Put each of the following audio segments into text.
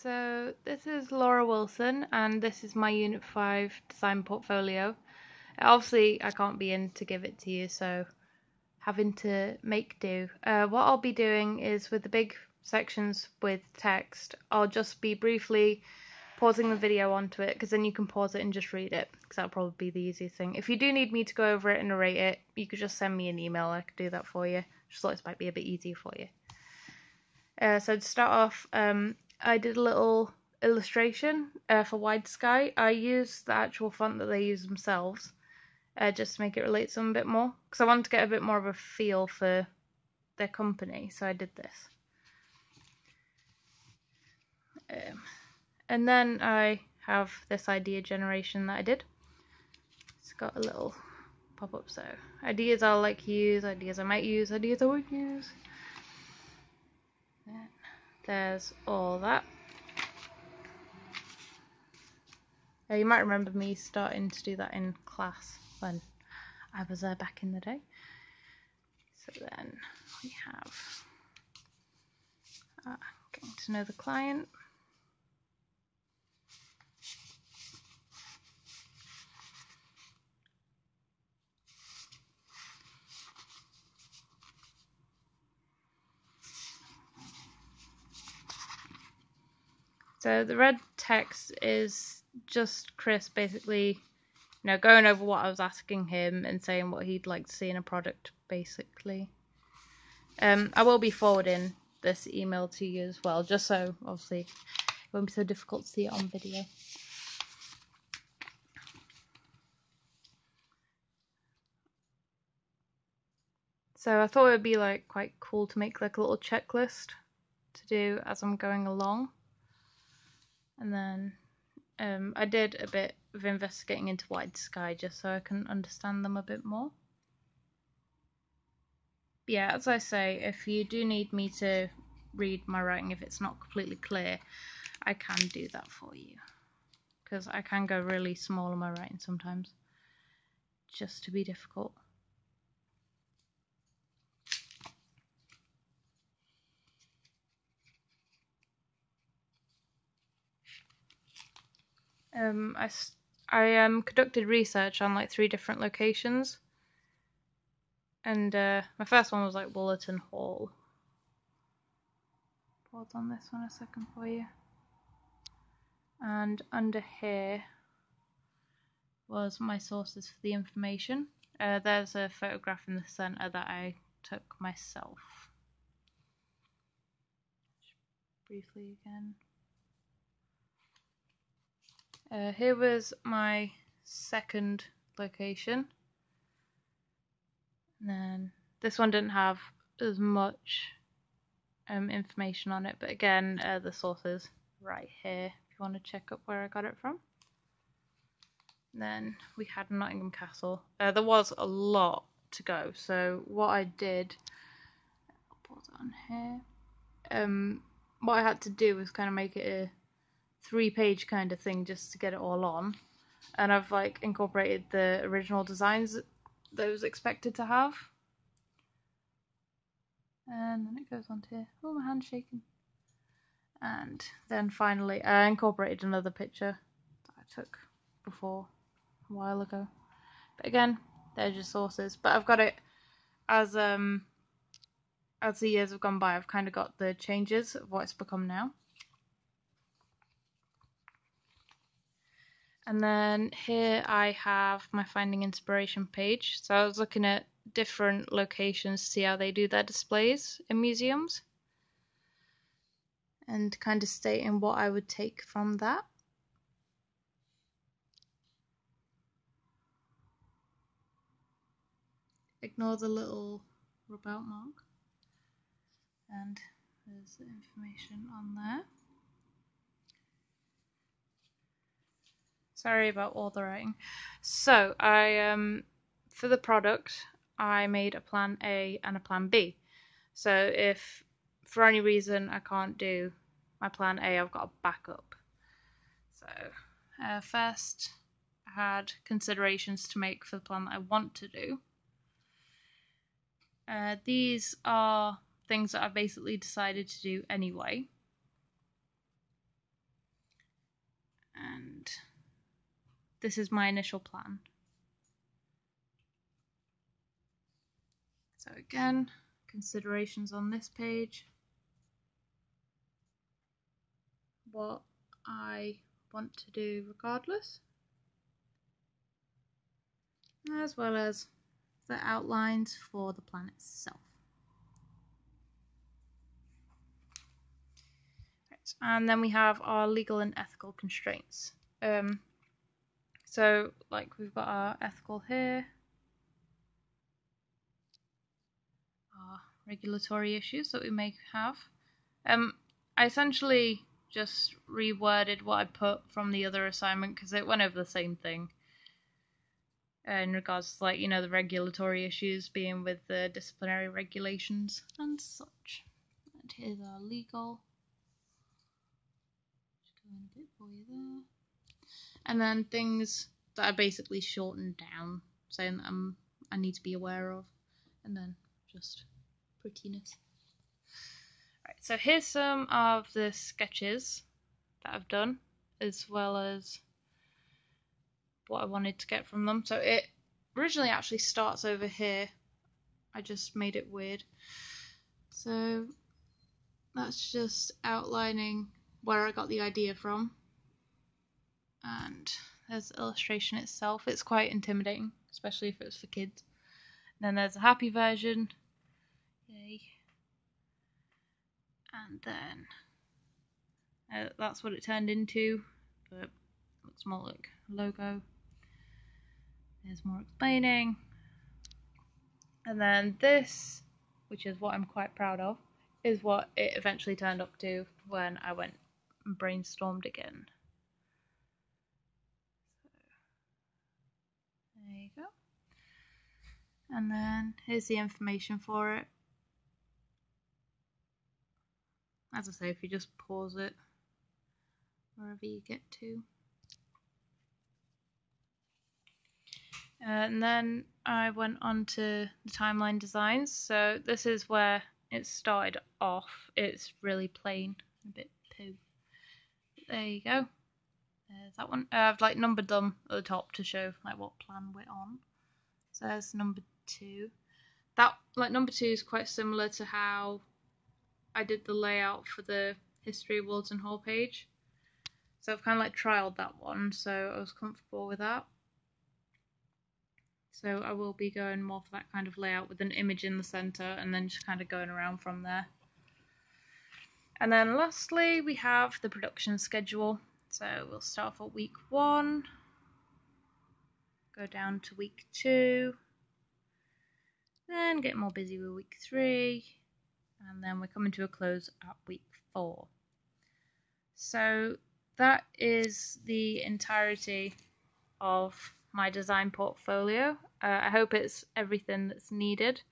So this is Laura Wilson and this is my Unit 5 design portfolio. Obviously I can't be in to give it to you, so having to make do. What I'll be doing is with the big sections with text, I'll just be briefly pausing the video onto it because then you can pause it and just read it because that'll probably be the easiest thing. If you do need me to go over it and narrate it, you could just send me an email. I could do that for you. Just thought this might be a bit easier for you. So to start off, I did a little illustration for Wide Sky. I used the actual font that they use themselves just to make it relate to them a bit more, because I wanted to get a bit more of a feel for their company, so I did this. And then I have this idea generation that I did. It's got a little pop-up, so ideas I'll use, ideas I might use, ideas I won't use. Then there's all that. You might remember me starting to do that in class when I was there back in the day. So then we have getting to know the client. So the red text is just Chris basically, going over what I was asking him and saying what he'd like to see in a product, basically. I will be forwarding this email to you as well, just so obviously it won't be so difficult to see it on video. So I thought it would be quite cool to make a little checklist to do as I'm going along. And then I did a bit of investigating into Wide Sky just so I can understand them a bit more. But yeah, as I say, if you do need me to read my writing, if it's not completely clear, I can do that for you. Because I can go really small on my writing sometimes, just to be difficult. I conducted research on 3 different locations, and my first one was Woollerton Hall. Pause on this one a second for you. And under here was my sources for the information. There's a photograph in the centre that I took myself. Briefly again. Here was my second location. And then this one didn't have as much information on it, but again, the source is right here if you want to check up where I got it from. And then we had Nottingham Castle. There was a lot to go, so what I did, I'll pause it on here. What I had to do was kind of make it a 3-page kind of thing just to get it all on, and I've incorporated the original designs that I was expected to have. And then it goes on to here. Oh, my hand's shaking. And then finally I incorporated another picture that I took before a while ago. But again, they're just sources. But I've got it as the years have gone by, I've kind of got the changes of what it's become now. And then here I have my Finding Inspiration page. So I was looking at different locations to see how they do their displays in museums, and kind of stating what I would take from that. Ignore the little rub out mark. And there's the information on there. Sorry about all the writing. So I for the product I made a plan A and a plan B. So if for any reason I can't do my plan A, I've got a backup. So first I had considerations to make for the plan that I want to do. These are things that I've basically decided to do anyway. this is my initial plan. So again, considerations on this page. What I want to do regardless, as well as the outlines for the plan itself. Right. And then we have our legal and ethical constraints. So like we've got our ethical here, our regulatory issues that we may have. I essentially just reworded what I put from the other assignment because it went over the same thing in regards to, like, you know, the regulatory issues being with the disciplinary regulations and such. And here's our legal. Just go in a bit for you there. And then things that I basically shortened down, saying that I need to be aware of, and then just prettiness. Right, so here's some of the sketches that I've done, as well as what I wanted to get from them. So it originally actually starts over here. I just made it weird. So that's just outlining where I got the idea from. And there's the illustration itself. It's quite intimidating, especially if it's for kids. And then there's a happy version. Yay. And then that's what it turned into, but it looks more like a logo. There's more explaining. And then this, which is what I'm quite proud of, is what it eventually turned up to when I went and brainstormed again. So, there you go. And then here's the information for it. As I say, if you just pause it wherever you get to. And then I went on to the timeline designs. So this is where it started off. It's really plain, a bit poo. There you go. There's that one. I've like numbered them at the top to show like what plan we're on. So there's number 2. That, like, number 2 is quite similar to how I did the layout for the History of Walton Hall page. So I've kind of like trialed that one, so I was comfortable with that. So I will be going more for that kind of layout with an image in the center and then just kind of going around from there. And then lastly, we have the production schedule. So we'll start off at week 1, go down to week 2, then get more busy with week 3, and then we're coming to a close at week 4. So that is the entirety of my design portfolio. I hope it's everything that's needed.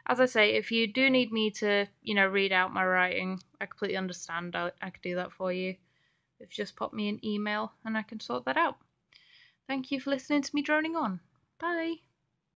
As I say, if you do need me to, read out my writing, I completely understand. I could do that for you. If you just pop me an email and I can sort that out. Thank you for listening to me droning on. Bye.